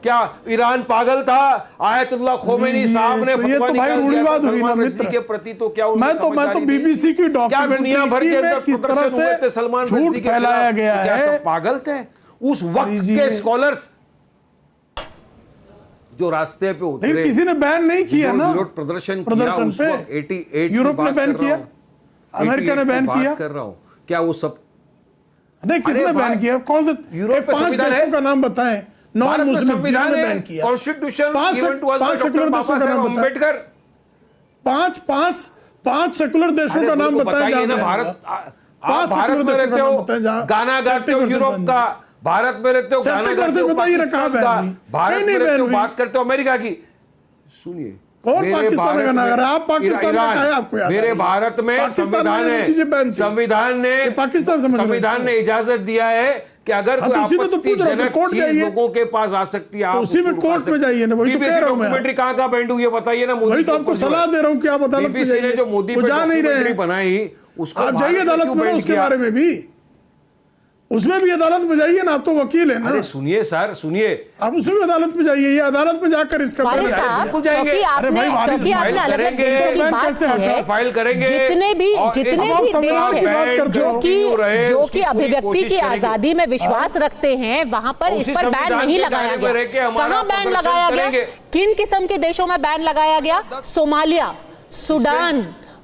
क्या ईरान पागल था? आयतुल्लाह खोमेनी साहब ने फतवा निकाल दिया सलमान रश्दी के प्रति, तो क्या मैं तो बीबीसी की क्या दुनिया भर के अंदर प्रदर्शन हुए थे सलमान रश्दी के फैलाया गया है? क्या सब पागल थे? उस वक्त के स्कॉलर्स जो रास्ते पे उतरे, किसी ने बैन नहीं किया ना, विरोध प्रदर्शन किया उस वक्त 88 यूरोप ने बैन किया, अमेरिका ने बैन किया, कर रहा हूं, क्या वो सब नहीं? किसने बैन किया? कौन से यूरोप में संविधान है का नाम बताएं? नॉन मुस्लिम संविधान है, constitution given to us by doctor Baba Saheb Ambedkar. पांच सेकुलर देशों का नाम बताइए ना। भारत, आप भारत में रहते हो, गाना गाते हो यूरोप का, भारत में रहते हो, गाना गाते हो पाकिस्तान का, भारत में रहते हो, बात करते हो अमेरिका की। सुनिए, मेरे भारत में, आप पाकिस्तान में है, आपको याद मेरे भारत में संविधान है, संविधान ने इजाजत दिया है कि अगर कोई आपत्तिजनक चीज लोगों के पास आ सकती है, आप उसी में कोर्ट में जाइए ना। वही तो कह रहा हूं मैं, डॉक्यूमेंट्री कहाँ कहाँ बैंड हुई है बताइए ना। मोदी तो आपको सलाह दे रहा हूं कि आप अदालत में जाइए। जो मोदी पे डॉक्यूमेंट्री बनाई उसको आप जाइए अदालत में, उसके बारे में भी, उसमें भी अदालत में जाइए ना, आप तो वकील है ना। अरे सुनिए सर, सुनिए, आप उसमें भी अदालत में जाइए, ये अदालत में जाकर इसका बिल्कुल जाएंगे। अरे भाई फाइल करेंगे, जितने भी देश हैं जो कि अभिव्यक्ति की आजादी में विश्वास रखते हैं, वहां पर इस पर बैन नहीं लगाया गया। कहां बैन लगाया गया? किन किस्म के देशों में बैन लगाया गया? Somalia, Sudan,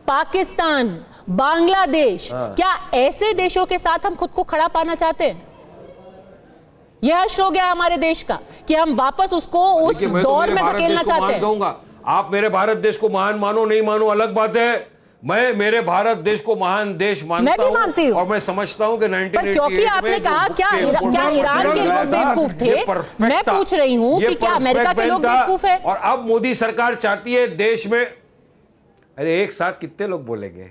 Pakistan, Bangladesh. क्या ऐसे देशों के साथ हम खुद को खड़ा पाना चाहते हैं? यह हश्र हो गया हमारे देश का कि हम वापस उसको उस दौर में धकेलना चाहते हैं। आप मेरे भारत देश को महान मानो नहीं मानो अलग बात है, मैं मेरे भारत देश को महान देश मानता हूं और मैं समझता हूं कि 1988 क्योंकि आपने कहा क्या ईरान के लोग बेवकूफ थे, मैं पूछ रही हूं कि क्या अमेरिका के लोग बेवकूफ है? और अब मोदी सरकार चाहती है देश में, अरे एक साथ कितने लोग बोलेंगे?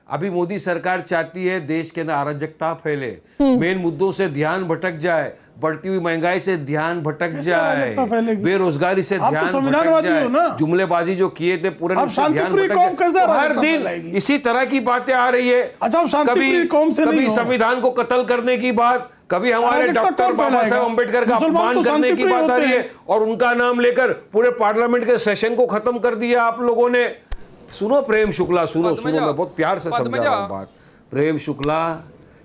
अभी मोदी सरकार चाहती है देश के अंदर अराजकता फैले, मेन मुद्दों से ध्यान भटक जाए, बढ़ती हुई महंगाई से ध्यान भटक जाए, बेरोजगारी से ध्यान भटक जाए, जुमलेबाजी जो किए थे पूरे ध्यान भटक जाए। हर दिन इसी तरह की बातें आ रही है। कभी संविधान को कत्ल करने की बात, कभी हमारे डॉक्टर बाबा साहेब अम्बेडकर का अपमान करने की बात आ रही है, और उनका नाम लेकर पूरे पार्लियामेंट के सेशन को खत्म कर दिया आप लोगों ने। सुनो प्रेम शुक्ला, सुनो मैं बहुत प्यार से समझा रहा हूं बात। प्रेम शुक्ला,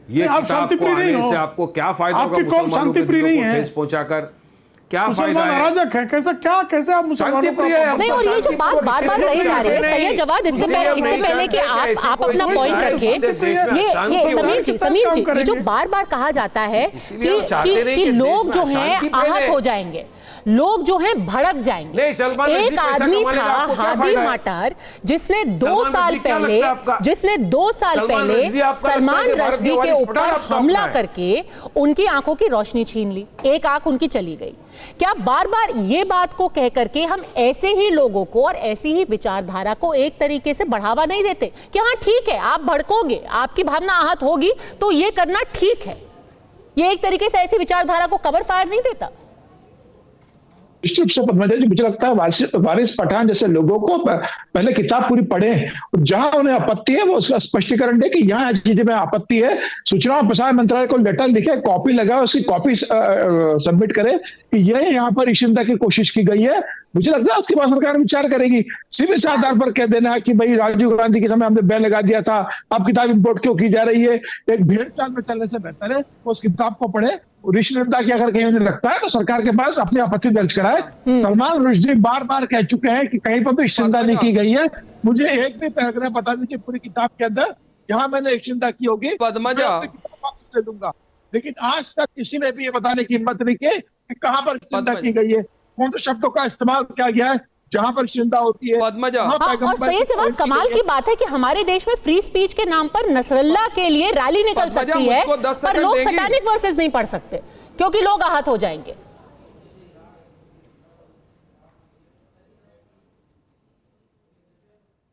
ये किताब को आने से आपको क्या फायदा होगा? मुसलमानों के दिलों को ठेस पहुंचाकर क्या फायदा है? अराजक है, कैसे आप मुसलमानों को नहीं? और ये जो बात बार कही जा रही है, सैयद जवाद, इससे पहले कि आप अपना पॉइंट रखें, ये समीर जी, ये जो बार कहा जाता है कि लोग जो हैं आहत हो जाएंगे, लोग जो हैं भड़क जाएंगे। एक आदमी था हादी माटर जिसने 2 साल पहले सलमान रश्दी के ऊपर हमला करके उनकी आंखों की रोशनी छीन ली, एक आंख उनकी चली गई। क्या बार बार ये बात को कह करके हम ऐसे ही लोगों को और ऐसी ही विचारधारा को एक तरीके से बढ़ावा नहीं देते कि हाँ ठीक है, आप भड़कोगे, आपकी भावना आहत होगी तो ये करना ठीक है? ये एक तरीके से ऐसी विचारधारा को कवर फायर नहीं देता? मुझे लगता है वारिस पठान जैसे लोगों को पहले किताब पूरी पढ़े, जहां उन्हें आपत्ति है वो उसका स्पष्टीकरण दे कि यहाँ चीजें में आपत्ति है, सूचना और प्रसारण मंत्रालय को लेटर लिखे, कॉपी लगाए, उसकी कॉपी सबमिट करे कि यह यहाँ पर इशिंदा की कोशिश की गई है। मुझे लगता है उसके बाद सरकार विचार करेगी। सिर्फ इस आधार पर कह देना कि भाई राजीव गांधी के समय हमने बैन लगा दिया था, अब किताब इंपोर्ट क्यों की जा रही है, एक भेड़ चाल में चलने से बेहतर है उस किताब को पढ़े। ऋषिनिर्दा की अगर कहीं उन्हें लगता है तो सरकार के पास अपनी आपत्ति दर्ज कराए। सलमान रुश्दी बार कह चुके हैं कि कहीं पर भी इशिंदा नहीं की गई है। मुझे एक भी पैराग्राफ बता दीजिए पूरी किताब के अंदर जहां मैंने इशिंदा की होगी, वापस दे दूंगा। लेकिन आज तक किसी ने भी ये बताने की हिम्मत नहीं की कि कहां पर इशिंदा की गई है, कौन से शब्दों का इस्तेमाल किया गया है जहां पर चिंता होती है। और सैयद जवाद, कमाल की बात है कि हमारे देश में फ्री स्पीच के नाम पर नसरल्ला के लिए रैली निकल सकती है, पर लोग सैतानिक वर्सेस नहीं पढ़ सकते क्योंकि लोग आहत हो जाएंगे।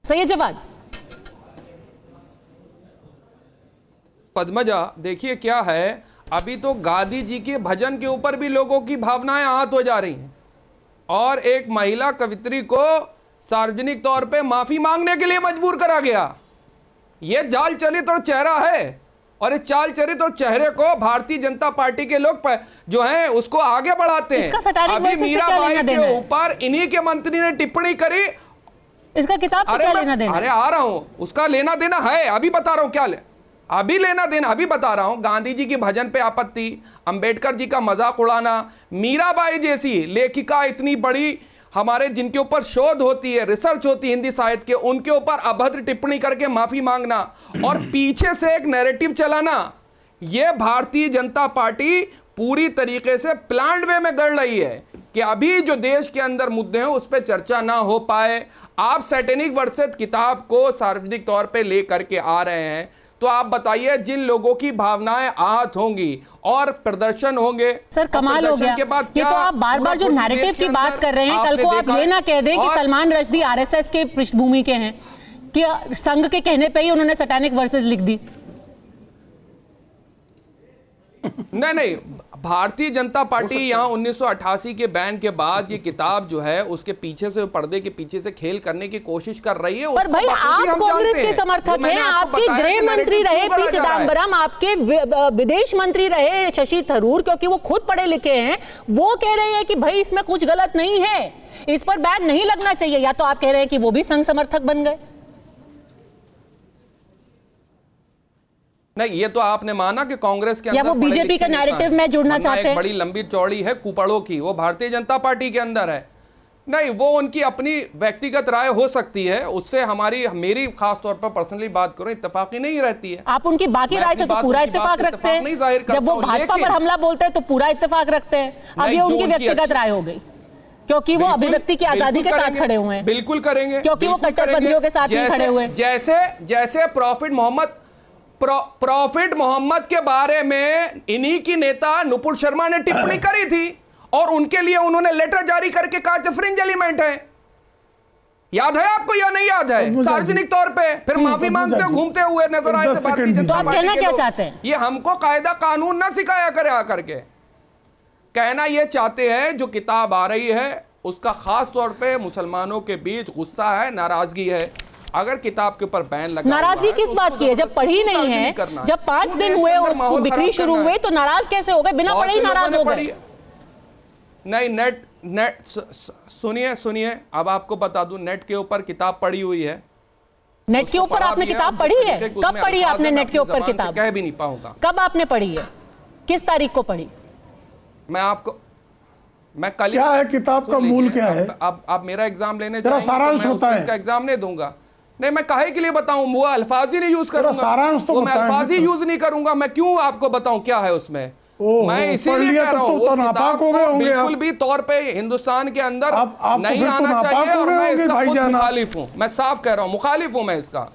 सैयद जवाद। पद्मजा, देखिए क्या है, अभी तो गांधी जी के भजन के ऊपर भी लोगों की भावनाएं आहत हो जा रही हैं, और एक महिला कवित्री को सार्वजनिक तौर पे माफी मांगने के लिए मजबूर करा गया। यह जाल चलित और चेहरा है और इस चाल चरित्र और चेहरे को भारतीय जनता पार्टी के लोग जो हैं उसको आगे बढ़ाते हैं। इसका सटारिक अभी वर्सेस से क्या मीराबाई लेना देना के है? ऊपर इन्हीं के मंत्री ने टिप्पणी करी। इसका किताब से क्या लेना देना? अरे आ रहा हूं, उसका लेना देना है, अभी बता रहा हूं क्या अभी लेना देना, अभी बता रहा हूं। गांधी जी की भजन पे आपत्ति, अंबेडकर जी का मजाक उड़ाना, मीराबाई जैसी लेखिका इतनी बड़ी हमारे जिनके ऊपर शोध होती है, रिसर्च होती है हिंदी साहित्य के, उनके ऊपर अभद्र टिप्पणी करके माफी मांगना और पीछे से एक नैरेटिव चलाना, यह भारतीय जनता पार्टी पूरी तरीके से प्लान्ड वे में गढ़ रही है कि अभी जो देश के अंदर मुद्दे हैं उस पर चर्चा ना हो पाए। आप सैटेनिक वर्सेस किताब को सार्वजनिक तौर पे ले करके आ रहे हैं, तो आप बताइए जिन लोगों की भावनाएं आहत होंगी और प्रदर्शन होंगे। सर कमाल हो गया, ये तो आप बार बार जो नैरेटिव की बात कर रहे हैं, कल को आप ये ना कह दें कि सलमान रश्दी आरएसएस के पृष्ठभूमि के हैं, कि संघ के कहने पे ही उन्होंने सैटेनिक वर्सेस लिख दी। नहीं, भारतीय जनता पार्टी यहाँ 1988 के बैन के बाद ये किताब जो है उसके पीछे से, पर्दे के पीछे से खेल करने की कोशिश कर रही है। पर भाई आप कांग्रेस के समर्थक हैं, आपके गृह मंत्री रहे पी चिदंबरम, आपके विदेश मंत्री रहे शशि थरूर, क्योंकि वो खुद पढ़े लिखे हैं, वो कह रहे हैं कि भाई इसमें कुछ गलत नहीं है, इस पर बैन नहीं लगना चाहिए। या तो आप कह रहे हैं कि वो भी संघ समर्थक बन गए? नहीं, ये तो आपने माना कि कांग्रेस के अंदर, या वो बीजेपी का नैरेटिव में जुड़ना चाहते हैं। बड़ी लंबी चौड़ी है कुपड़ों की, वो भारतीय जनता पार्टी के अंदर है। नहीं, वो उनकी अपनी व्यक्तिगत राय हो सकती है, उससे मेरी खास तौर पर पर्सनली बात करूं, इत्तेफाकी नहीं रहती है। आप उनकी बाकी राय से तो पूरा इत्तेफाक रखते हैं, जब वो भाजपा पर हमला बोलते हैं तो पूरा इत्तेफाक रखते हैं। अब ये उनकी व्यक्तिगत राय हो गई, क्योंकि वो अभिव्यक्ति की आजादी के साथ खड़े हुए हैं। बिल्कुल करेंगे, क्योंकि वो कट्टरपंथियों के साथ नहीं खड़े हुए। जैसे प्रॉफिट मोहम्मद के बारे में इन्हीं की नेता नुपुर शर्मा ने टिप्पणी करी थी और उनके लिए उन्होंने लेटर जारी करके कहा था फ्रिंज एलिमेंट है। याद है आपको या नहीं याद है? सार्वजनिक तौर पे फिर माफी मांगते घूमते हुए नजर आए थे भारतीय जनता पार्टी। तो आप कहना क्या चाहते हैं? ये हमको कायदा कानून ना सिखाया करे आकर के। कहना ये चाहते हैं जो किताब आ रही है उसका खास तौर पे मुसलमानों के बीच गुस्सा है, नाराजगी है। अगर किताब के ऊपर बैन लगा, नाराजगी किस बात की है? जब पढ़ी नहीं है, जब 5 दिन हुए उसको बिक्री शुरू हुए, तो नाराज कैसे हो गए? बिना पढ़े ही नाराज हो गए? नहीं, नेट सुनिए, अब आपको बता दूं, नेट के ऊपर किताब पढ़ी हुई है। नेट के ऊपर आपने किताब पढ़ी है? कब पढ़ी आपने नेट के ऊपर किताब? कह भी नहीं पाऊंगा। कब आपने पढ़ी है? किस तारीख को पढ़ी? मैं कल, क्या है किताब का मूल क्या है? अब मेरा एग्जाम लेने सारांश होता है, इसका एग्जाम नहीं दूंगा। नहीं, मैं काहे के लिए बताऊं? वो अल्फाज ही नहीं यूज करूंगा, सारांश तो मैं अल्फाज ही यूज नहीं करूंगा। मैं क्यों आपको बताऊं क्या है उसमें? मैं इसीलिए कह रहा हूं, उस किताब को बिल्कुल भी तौर पे हिंदुस्तान के अंदर नहीं आना चाहिए और मैं इसका खुद मुखालिफ हूं। मैं साफ कह रहा हूं, मुखालिफ हूं मैं इसका।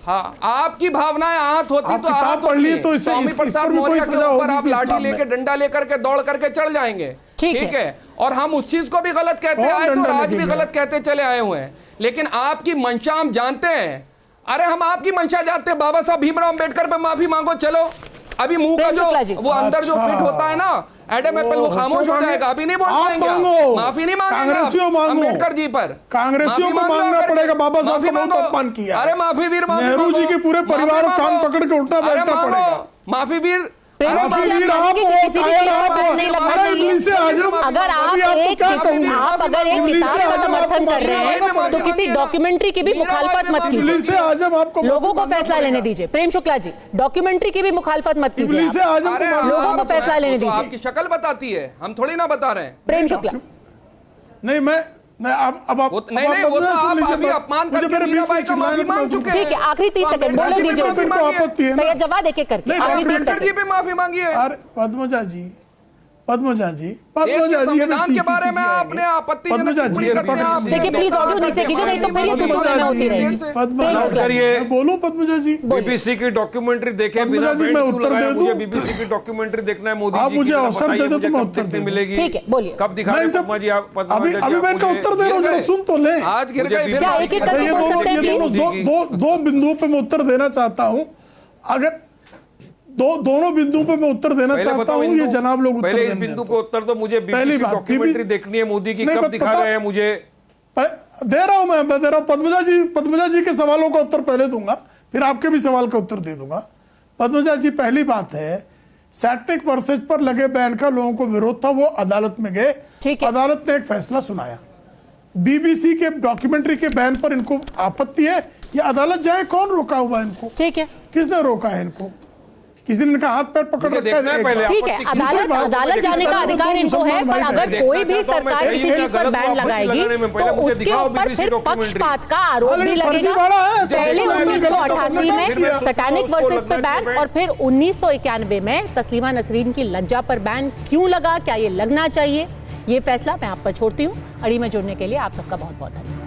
हाँ, आपकी भावनाएं आहत होती तो आहत होती है। स्वामी प्रसाद मौर्य के ऊपर आप लाठी लेके, डंडा लेकर के दौड़ करके चढ़ जाएंगे, ठीक है? और हम उस चीज को भी गलत कहते आए तो आज भी गलत कहते चले आए हुए हैं। लेकिन आपकी मंशा हम जानते हैं। अरे हम आपकी मंशा जानते हैं, बाबा साहब भीमराव अंबेडकर पे माफी मांगो, चलो। अभी मुंह का जो वो अंदर जो फिट होता है ना एडम एप्पल, वो खामोश हो जाएगा, अभी नहीं बोल पाएंगे, माफी नहीं मांगेंगे अंबेडकर जी पर। कांग्रेसियों को मांगना पड़ेगा, बाबा साहब को बहुत अपमान किया। अरे माफी वीर, नेहरू जी के पूरे परिवार को कान पकड़ के उठना बैठना पड़ेगा। माफी वीर, किसी भी चीज पर बैन नहीं लगना चाहिए। अगर आप अगर एक किताब का समर्थन कर रहे हैं तो किसी डॉक्यूमेंट्री की भी मुखालफत मत कीजिए। लोगों को फैसला लेने दीजिए। प्रेम शुक्ला जी, डॉक्यूमेंट्री की भी मुखालफत मत कीजिए, लोगों को फैसला लेने दीजिए। आपकी शक्ल बताती है, हम थोड़ी ना बता रहे हैं। प्रेम शुक्ला, नहीं मैं अब आप नहीं वो तो आप अभी अपमान करके मीराबाई का माफी मांग चुके हैं। ठीक है, आखिरी 30 सेकंड बोलने दीजिए। सैयद जवाद एक एक करके आखिरी 30 सेकंड। जी पे माफी मांगी है। अरे पद्मजा जी संविधान के बारे में आपने आपत्तिजनक टिप्पणी करते हैं। देखिए प्लीज ऑडियो नीचे कीजिए, नहीं तो फिर ये तुतू में होती रहेगी। बोलो पद्मजा जी। बीबीसी की डॉक्यूमेंट्री देखे बिना मुझे बीबीसी की डॉक्यूमेंट्री देखना है मोदी जी की। मुझे अवसर दे दो तो मैं उत्तर देखने मिलेगी। ठीक है, बोलिए। कब दिखाएं पद्मा जी? आप अभी मैं इनका उत्तर दे रहा हूँ, सुन तो ले। आज गिर गए, क्या एक एक करके बोल सकते हैं प्लीज? दो बिंदुओं पे मैं उत्तर देना चाहता हूँ। अगर दोनों बिंदु पे मैं उत्तर देना चाहता हूँ, ये जनाब लोग पहले इस बिंदु पे उत्तर दो मुझे। बीबीसी डॉक्यूमेंट्री देखनी है मोदी की, कब दिखा रहे हैं मुझे? दे रहा हूं मैं दे रहा हूं। पद्मजा जी के सवालों का उत्तर पहले दूंगा, फिर आपके भी सवाल का उत्तर दे दूंगा। पद्मजा जी, पहली बात है सैटेनिक वर्सेज पर लगे बैन का लोगों को विरोध था, वो अदालत में गए, अदालत ने एक फैसला सुनाया। बीबीसी के डॉक्यूमेंट्री के बैन पर इनको आपत्ति है, ये अदालत जाए, कौन रोका हुआ इनको? ठीक है, किसने रोका है इनको? किसी ने इनका हाथ पैर पकड़ रखा है? ठीक है, अदालत जाने का अधिकार इनको है, पर अगर कोई भी सरकार किसी चीज पर बैन लगाएगी तो उसके ऊपर फिर पक्षपात का आरोप भी लगेगा। पहले 1988 में सैटेनिक वर्सेस पे बैन और फिर 1991 में तस्लीमा नसरीन की लज्जा पर बैन क्यों लगा, क्या ये लगना चाहिए, ये फैसला मैं आप पर छोड़ती हूँ। अड़ी में जुड़ने के लिए आप सबका बहुत बहुत धन्यवाद।